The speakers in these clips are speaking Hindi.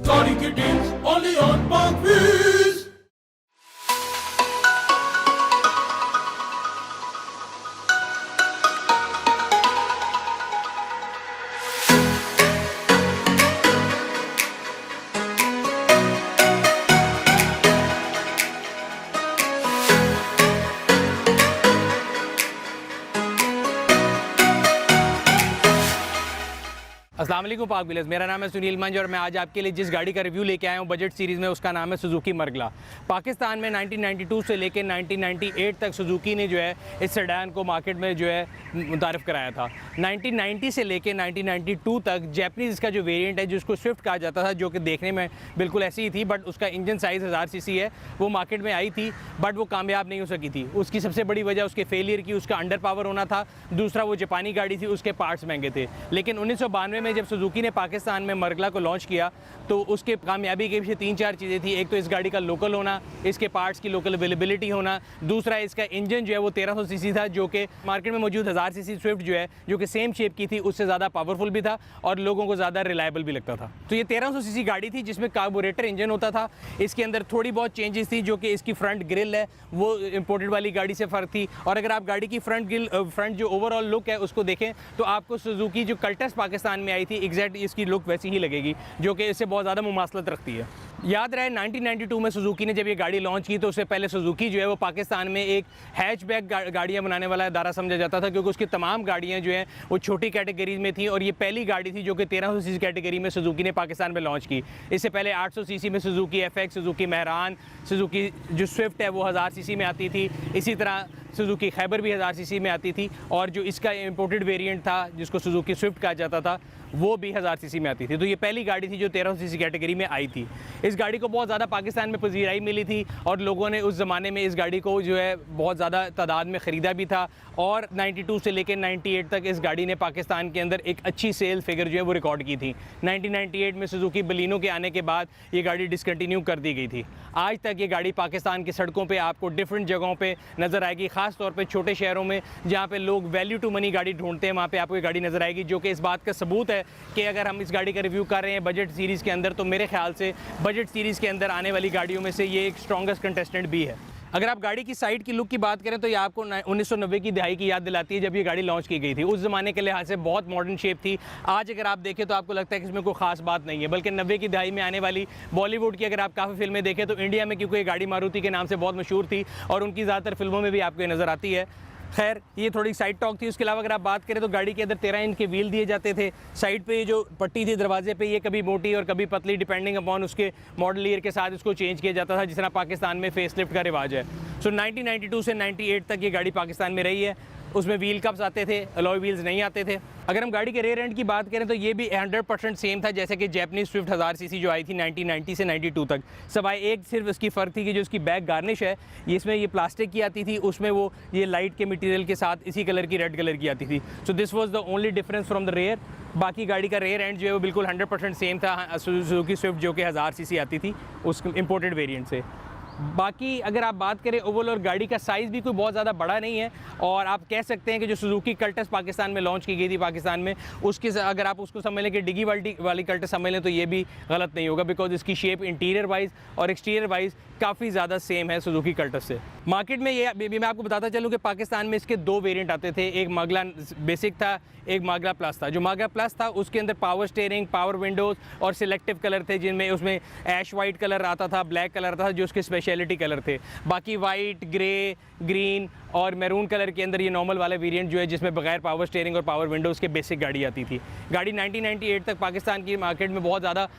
Gaudi ki deals only on Parkviz. अस्सलाम वालेकुम पाक व्हीलर्स, मेरा नाम है सुनील मंज और मैं आज आपके लिए जिस गाड़ी का रिव्यू लेके आया हूँ बजट सीरीज़ में, उसका नाम है सुजुकी मरगला। पाकिस्तान में 1992 से लेकर 1998 तक सुजुकी ने जो है इस सेडान को मार्केट में जो है मुतारिफ़ कराया था। 1990 से लेकर 1992 तक जैपनीज़ इसका जो वेरिएंट है जिसको स्विफ्ट कहा जाता था, जो कि देखने में बिल्कुल ऐसी ही थी, बट उसका इंजन साइज़ 1000 सीसी है, वो मार्केट में आई थी बट वो कामयाब नहीं हो सकी थी। उसकी सबसे बड़ी वजह उसके फेलियर की, उसका अंडर पावर होना था, दूसरा वो जापानी गाड़ी थी, उसके पार्ट्स महंगे थे। लेकिन 1992 में जब सुजुकी ने पाकिस्तान में मरगला को लॉन्च किया तो उसके कामयाबी के पीछे 3-4 चीज़ें थी। एक तो इस गाड़ी का लोकल होना, इसके पार्ट्स की लोकल अवेलेबिलिटी होना, दूसरा इसका इंजन जो है वो 1300 सीसी था, जो कि मार्केट में मौजूद 1000 सीसी स्विफ्ट जो है जो कि सेम शेप की थी उससे ज़्यादा पावरफुल भी था और लोगों को ज़्यादा रिलायबल भी लगता था। तो ये 1300 सीसी गाड़ी थी जिसमें कार्बोरेटर इंजन होता था। इसके अंदर थोड़ी बहुत चेंजेस थी, जो कि इसकी फ्रंट ग्रिल है वो इंपोर्टेड वाली गाड़ी से फ़र्क थी। और अगर आप गाड़ी की फ्रंट जो ओवरऑल लुक है उसको देखें तो आपको सुजुकी जो कल्टस पाकिस्तान में आई थी एग्जैक्ट इसकी लुक वैसी ही लगेगी, जो कि इससे बहुत ज़्यादा मुमासलत रखती है। याद रहे 1992 में सुजुकी ने जब ये गाड़ी लॉन्च की तो उससे पहले सुजुकी जो है वो पाकिस्तान में एक हैचबैक गाड़ियाँ बनाने वाला इदारा समझा जाता था, क्योंकि उसकी तमाम गाड़ियाँ जो हैं वो छोटी कैटेगरीज में थी और ये पहली गाड़ी थी जो कि 1300 सीसी कैटेगरी में सुजुकी ने पाकिस्तान में लॉन्च की। इससे पहले 800 सीसी में Suzuki FX, Suzuki Mehran, Suzuki जो स्विफ्ट है वो 1000 सीसी में आती थी। इसी तरह सुजुकी खैबर भी 1000 सीसी में आती थी और जो इसका इंपोर्टेड वेरिएंट था जिसको सुजुकी स्विफ्ट कहा जाता था वो भी 1000 सीसी में आती थी। तो ये पहली गाड़ी थी जो 1300 सीसी कैटेगरी में आई थी। इस गाड़ी को बहुत ज़्यादा पाकिस्तान में पजीराई मिली थी और लोगों ने उस ज़माने में इस गाड़ी को जो है बहुत ज़्यादा तादाद में ख़रीदा भी था और 92 से लेकर 98 तक इस गाड़ी ने पाकिस्तान के अंदर एक अच्छी सेल फिगर जो है वो रिकॉर्ड की थी। 1998 में सुजुकी बलिनो के आने के बाद ये गाड़ी डिसकंटिन्यू कर दी गई थी। आज तक ये गाड़ी पाकिस्तान की सड़कों पर आपको डिफरेंट जगहों पर नज़र आएगी, ख़ास तौर पर छोटे शहरों में जहाँ पर लोग वैल्यू टू मनी गाड़ी ढूंढते हैं, वहाँ पर आपको ये गाड़ी नज़र आएगी, जो कि इस बात का सबूत है कि अगर हम इस गाड़ी का रिव्यू कर रहे हैं बजट सीरीज़ के अंदर तो मेरे ख्याल से बजट सीरीज़ के अंदर आने वाली गाड़ियों में से ये एक स्ट्रॉन्गेस्ट कंटेस्टेंट भी है। अगर आप गाड़ी की साइड की लुक की बात करें तो ये आपको 1990 की दहाई की याद दिलाती है जब ये गाड़ी लॉन्च की गई थी। उस ज़माने के लिहाज से बहुत मॉडर्न शेप थी। आज अगर आप देखें तो आपको लगता है कि इसमें कोई ख़ास बात नहीं है, बल्कि 90 की दहाई में आने वाली बॉलीवुड की अगर आप काफ़ी फिल्में देखें तो इंडिया में क्योंकि ये गाड़ी मारुति के नाम से बहुत मशहूर थी और उनकी ज़्यादातर फिल्मों में भी आपको ये नज़र आती है। खैर ये थोड़ी साइड टॉक थी। उसके अलावा अगर आप बात करें तो गाड़ी के अंदर 13 इंच के व्हील दिए जाते थे। साइड पे जो पट्टी थी दरवाजे पे ये कभी मोटी और कभी पतली डिपेंडिंग अपॉन उसके मॉडल ईयर के साथ इसको चेंज किया जाता था, जिस तरह पाकिस्तान में फेसलिफ्ट का रिवाज है। सो 1992 से 98 तक ये गाड़ी पाकिस्तान में रही है। उसमें व्हील कप्स आते थे, अलॉय व्हील्स नहीं आते थे। अगर हम गाड़ी के रेयर एंड की बात करें तो ये भी 100% सेम था जैसे कि जैपनीज स्विफ्ट 1000 सीसी जो आई थी 1990 से 92 तक। सवाए एक सिर्फ इसकी फ़र्क थी कि जो इसकी बैक गार्निश है ये इसमें ये प्लास्टिक की आती थी, उसमें वो ये लाइट के मटेरियल के साथ इसी कलर की रेड कलर की आती थी। So this was the only difference from the rear. बाकी गाड़ी का रेयर एंड जो है वो बिल्कुल 100% सेम था सुजुकी स्विफ्ट जो कि 1000 सीसी आती थी उस इंपोर्टेड वेरिएंट से। बाकी अगर आप बात करें ओवरऑल और गाड़ी का साइज़ भी कोई बहुत ज़्यादा बड़ा नहीं है और आप कह सकते हैं कि जो सुजुकी कल्टस पाकिस्तान में लॉन्च की गई थी पाकिस्तान में उसके अगर आप उसको समझ लें कि डिगी वाली कल्टस समझ लें तो ये भी गलत नहीं होगा, बिकॉज इसकी शेप इंटीरियर वाइज और एक्सटीरियर वाइज काफ़ी ज़्यादा सेम है सुजुकी कल्टस से। मार्केट में ये मैं आपको बताता चलूँ कि पाकिस्तान में इसके 2 वेरिएंट आते थे, एक मरगला बेसिक था, एक मरगला प्लस था। जो मरगला प्लस था उसके अंदर पावर स्टीयरिंग, पावर विंडोज़ और सिलेक्टिव कलर थे, जिनमें उसमें ऐश वाइट कलर आता था, ब्लैक कलर आता था जो उसके स्पेशलिटी कलर थे। बाकी वाइट, ग्रे, ग्रीन और मैरून कलर के अंदर ये नॉर्मल वाला वेरिएंट जो है जिसमें बगैर पावर स्टीयरिंग और पावर विंडोज़ के बेसिक गाड़ी आती थी। गाड़ी 1998 तक पाकिस्तान की मार्केट में बहुत ज़्यादा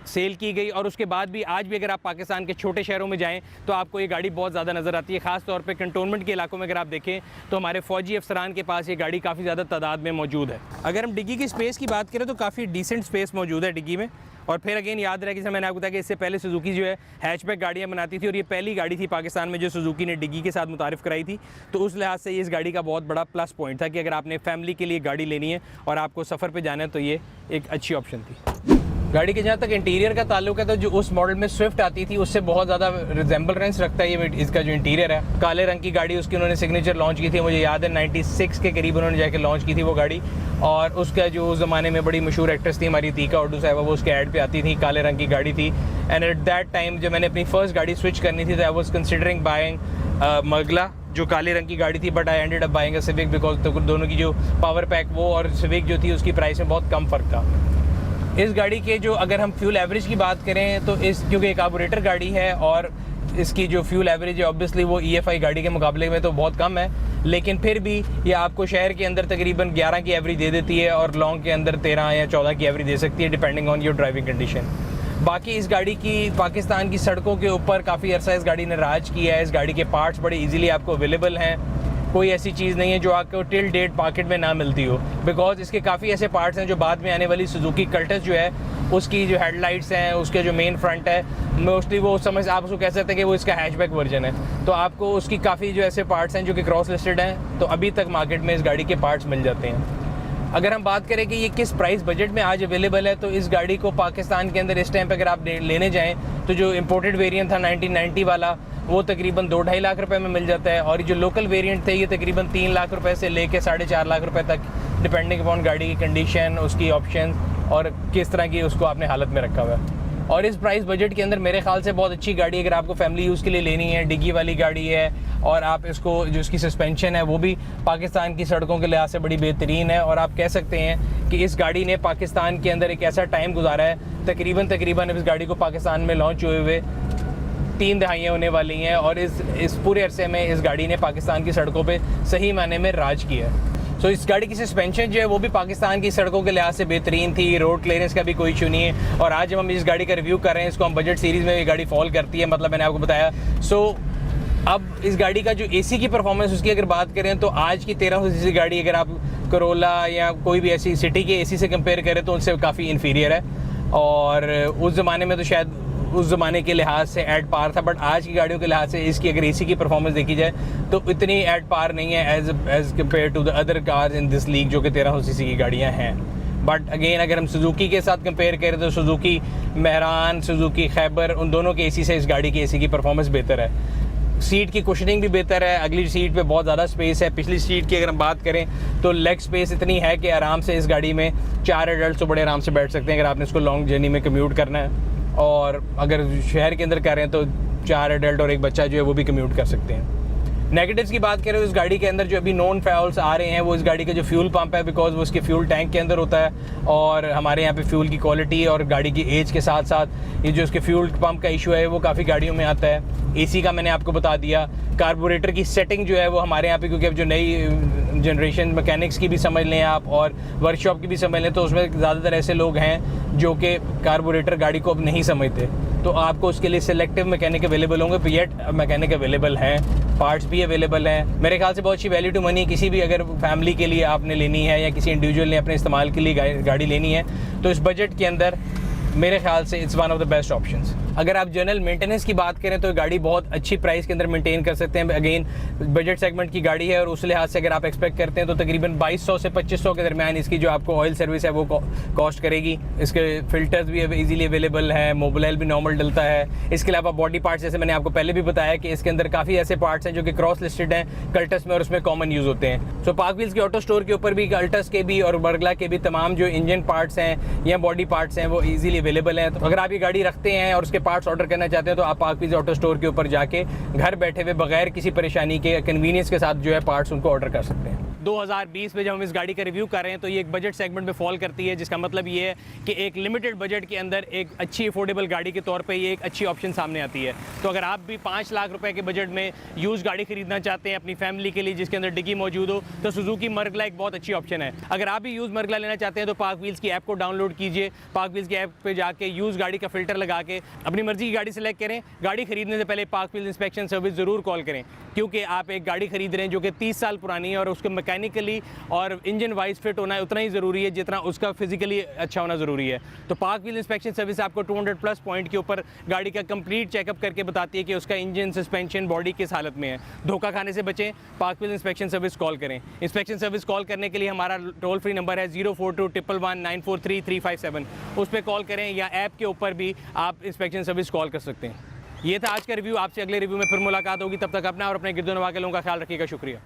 सेल की गई और उसके बाद भी आज भी अगर आप पाकिस्तान के छोटे शहरों में जाएं तो आपको ये गाड़ी बहुत ज़्यादा नज़र आती है। ख़ास तौर पे कंटोनमेंट के इलाकों में अगर आप देखें तो हमारे फ़ौजी अफसरान के पास ये गाड़ी काफ़ी ज़्यादा तादाद में मौजूद है। अगर हम डिग्गी की स्पेस की बात करें तो काफ़ी डिसेंट स्पेस मौजूद है डिग्गी में। और फिर अगेन याद रहे कि मैंने आपको बताया कि इससे पहले सुजुकी जो है हैचबैक गाड़ियाँ बनाती थी और ये पहली गाड़ी थी पाकिस्तान में जो सुजुकी ने डिग्गी के साथ मुतारिफ़ कराई थी। तो उस लिहाज से ये इस गाड़ी का बहुत बड़ा प्लस पॉइंट था कि अगर आपने फैमिली के लिए गाड़ी लेनी है और आपको सफ़र पर जाना है तो ये एक अच्छी ऑप्शन थी। गाड़ी के जहाँ तक इंटीरियर का ताल्लुक है तो जो उस मॉडल में स्विफ्ट आती थी उससे बहुत ज़्यादा रिजेंबलेंस रखता है ये इसका जो इंटीरियर है। काले रंग की गाड़ी उसकी उन्होंने सिग्नेचर लॉन्च की थी, मुझे याद है 96 के करीब उन्होंने जाके लॉन्च की थी वो गाड़ी। और उसका जो उस ज़माने में बड़ी मशहूर एक्ट्रेस थी हमारी तीका उर्दू साहिबा, वो उसके ऐड पे आती थी, काले रंग की गाड़ी थी। एंड एट दैट टाइम जब मैंने अपनी फर्स्ट गाड़ी स्विच करनी थी तो I was considering buying Margalla जो काले रंग की गाड़ी थी, but I ended up buying a civic because तो दोनों की जो पावर पैक वो और सिविक जो थी उसकी प्राइस में बहुत कम फ़र्क था। इस गाड़ी के जो अगर हम फ्यूल एवरेज की बात करें तो इस क्योंकि एक कार्बोरेटर गाड़ी है और इसकी जो फ्यूल एवरेज है ऑब्वियसली वो EFI गाड़ी के मुकाबले में तो बहुत कम है, लेकिन फिर भी ये आपको शहर के अंदर तकरीबन 11 की एवरेज दे देती है और लॉन्ग के अंदर 13 या 14 की एवरेज दे सकती है depending on your driving condition. बाकी इस गाड़ी की पाकिस्तान की सड़कों के ऊपर काफ़ी अरसा इस गाड़ी ने राज किया है। इस गाड़ी के पार्ट्स बड़े ईजीली आपको अवेलेबल हैं, कोई ऐसी चीज़ नहीं है जो आपको टिल डेट मार्केट में ना मिलती हो, बिकॉज इसके काफ़ी ऐसे पार्ट्स हैं जो बाद में आने वाली सुजुकी कल्टस जो है उसकी जो हेडलाइट्स हैं, उसके जो मेन फ्रंट है, मोस्टली वो समझ आप उसको कह सकते हैं कि वो इसका हैचबैक वर्जन है, तो आपको उसकी काफ़ी जो ऐसे पार्ट्स हैं जो कि क्रॉस लिस्टेड हैं, तो अभी तक मार्केट में इस गाड़ी के पार्ट्स मिल जाते हैं। अगर हम बात करें कि ये किस प्राइस बजट में आज अवेलेबल है, तो इस गाड़ी को पाकिस्तान के अंदर इस टाइम पे अगर आप लेने जाएं तो जो इंपोर्टेड वेरिएंट था 1990 वाला वो तकरीबन 2-2.5 लाख रुपए में मिल जाता है, और जो लोकल वेरिएंट थे ये तकरीबन 3 लाख रुपए से लेके 4.5 लाख रुपए तक डिपेंडिंग अपॉन गाड़ी की कंडीशन, उसकी ऑप्शन और किस तरह की उसको आपने हालत में रखा हुआ है। और इस प्राइस बजट के अंदर मेरे ख्याल से बहुत अच्छी गाड़ी अगर आपको फैमिली यूज़ के लिए लेनी है, डिग्गी वाली गाड़ी है और आप इसको जो इसकी सस्पेंशन है वो भी पाकिस्तान की सड़कों के लिहाज से बड़ी बेहतरीन है, और आप कह सकते हैं कि इस गाड़ी ने पाकिस्तान के अंदर एक ऐसा टाइम गुजारा है, तकरीबन इस गाड़ी को पाकिस्तान में लॉन्च हुए 3 दहाइयाँ होने वाली हैं, और इस पूरे अरसे में इस गाड़ी ने पाकिस्तान की सड़कों पे सही मायने में राज किया है। सो इस गाड़ी की सस्पेंशन जो है वो भी पाकिस्तान की सड़कों के लिहाज से बेहतरीन थी, रोड क्लियरेंस का भी कोई इशू नहीं है। और आज जब हम इस गाड़ी का रिव्यू कर रहे हैं, इसको हम बजट सीरीज़ में ये गाड़ी फॉल करती है, मतलब मैंने आपको बताया। सो अब इस गाड़ी का जो AC की परफॉर्मेंस उसकी अगर बात करें तो आज की 1300 सीसी गाड़ी अगर आप करोला या कोई भी ऐसी सिटी के AC से कंपेयर करें तो उनसे काफ़ी इन्फीरियर है, और उस ज़माने में तो शायद उस ज़माने के लिहाज से एट पार था, बट आज की गाड़ियों के लिहाज से इसकी अगर AC की परफॉर्मेंस देखी जाए तो इतनी एट पार नहीं है as compare to the other cars in this league जो कि 1300 सीसी की गाड़ियाँ हैं। बट अगेन अगर हम सुजुकी के साथ कंपेयर करें तो सुजुकी मेहरान, सुजुकी खैबर, उन दोनों के AC से इस गाड़ी की AC की परफॉर्मेंस बेहतर है। सीट की कुशनिंग भी बेहतर है, अगली सीट पे बहुत ज़्यादा स्पेस है। पिछली सीट की अगर हम बात करें तो लेग स्पेस इतनी है कि आराम से इस गाड़ी में 4 एडल्ट तो बड़े आराम से बैठ सकते हैं अगर आपने इसको लॉन्ग जर्नी में कम्यूट करना है, और अगर शहर के अंदर कर रहे हैं तो 4 एडल्ट और एक बच्चा जो है वो भी कम्यूट कर सकते हैं। नेगेटिव्स की बात करें तो इस गाड़ी के अंदर जो अभी नॉन फ्यूल्स आ रहे हैं वो इस गाड़ी का जो फ्यूल पंप है, बिकॉज वो उसके फ्यूल टैंक के अंदर होता है, और हमारे यहाँ पे फ्यूल की क्वालिटी और गाड़ी की एज के साथ साथ ये जो इसके फ्यूल पंप का इशू है वो काफ़ी गाड़ियों में आता है। AC का मैंने आपको बता दिया। कार्बोरेटर की सेटिंग जो है वो हमारे यहाँ पे, क्योंकि अब जो नई जनरेशन मैकेनिक्स की भी समझ लें आप और वर्कशॉप की भी समझ लें, तो उसमें ज़्यादातर ऐसे लोग हैं जो कि कार्बोरेटर गाड़ी को अब नहीं समझते, तो आपको उसके लिए सिलेक्टिव मैकेनिक अवेलेबल होंगे, येट मैकेनिक अवेलेबल हैं, पार्ट्स भी अवेलेबल हैं। मेरे ख्याल से बहुत अच्छी वैल्यू टू मनी किसी भी अगर फैमिली के लिए आपने लेनी है या किसी इंडिविजुअल ने अपने इस्तेमाल के लिए गाड़ी लेनी है तो इस बजट के अंदर मेरे ख्याल से it's one of the best options. अगर आप जनरल मेंटेनेंस की बात करें तो गाड़ी बहुत अच्छी प्राइस के अंदर मेंटेन कर सकते हैं। अगेन बजट सेगमेंट की गाड़ी है और उस लिहाज से अगर आप एक्सपेक्ट करते हैं तो तकरीबन 2200 से 2500 के दरमियान इसकी जो आपको ऑयल सर्विस है वो कॉस्ट करेगी। इसके फिल्टर्स भी इजीली अवेलेबल है, मोबिल भी नॉर्मल डलता है। इसके अलावा बॉडी पार्ट्स जैसे मैंने आपको पहले भी बताया कि इसके अंदर काफ़ी ऐसे पार्ट्स हैं जो कि क्रॉस लिस्टेड हैं कल्टस में और उसमें कॉमन यूज़ होते हैं। सो पार्क व्हील्स के ऑटो स्टोर के ऊपर भी कल्टस के भी और मरगला के भी तमाम जो इंजन पार्ट्स हैं या बॉडी पार्ट्स हैं वो ईजिली अवेलेबल हैं। तो अगर आप ये गाड़ी रखते हैं और उसके पार्ट्स ऑर्डर करना चाहते हैं तो आप पार्क व्हील्स ऑटो स्टोर के ऊपर जाके घर बैठे हुए बगैर किसी परेशानी के कन्वीनियंस के साथ जो है पार्ट्स उनको ऑर्डर कर सकते हैं। 2020 में जब हम इस गाड़ी का रिव्यू कर रहे हैं तो ये एक बजट सेगमेंट में फॉल करती है, जिसका मतलब ये है कि एक लिमिटेड बजट के अंदर एक अच्छी अफोर्डेबल गाड़ी के तौर पे ये एक अच्छी ऑप्शन सामने आती है। तो अगर आप भी 5 लाख रुपए के बजट में यूज़ गाड़ी खरीदना चाहते हैं अपनी फैमिली के लिए जिसके अंदर डिग्गी मौजूद हो तो सुजुकी मरगला एक बहुत अच्छी ऑप्शन है। अगर आप भी यूज़ मरगला लेना चाहते हैं तो पार्क व्हील्स की ऐप को डाउनलोड कीजिए, पार्क व्हील्स की ऐप पे जाके यूज़ गाड़ी का फिल्टर लगा के अपनी मर्जी की गाड़ी सेलेक्ट करें। गाड़ी खरीदने से पहले पार्क व्हील्स इंस्पेक्शन सर्विस ज़रूर कॉल करें। क्योंकि आप एक गाड़ी खरीद रहे हैं जो कि 30 साल पुरानी है और उसके मैकेनिकली और इंजन वाइज फिट होना है उतना ही ज़रूरी है जितना उसका फिजिकली अच्छा होना ज़रूरी है। तो पाक व्हील इंस्पेक्शन सर्विस आपको 200+ पॉइंट के ऊपर गाड़ी का कंप्लीट चेकअप करके बताती है कि उसका इंजन, सस्पेंशन, बॉडी किस हालत में है। धोखा खाने से बचें, पाक व्हील इंस्पेक्शन सर्विस कॉल करें। इंस्पेक्शन सर्विस कॉल करने के लिए हमारा टोल फ्री नंबर है 04211943357। उस पर कॉल करें या ऐप के ऊपर भी आप इंस्पेक्शन सर्विस कॉल कर सकते हैं। ये था आज का रिव्यू। आपसे अगले रिव्यू में फिर मुलाकात होगी। तब तक अपना और अपने गिरदोनवा के लोगों का ख्याल रखिएगा। शुक्रिया।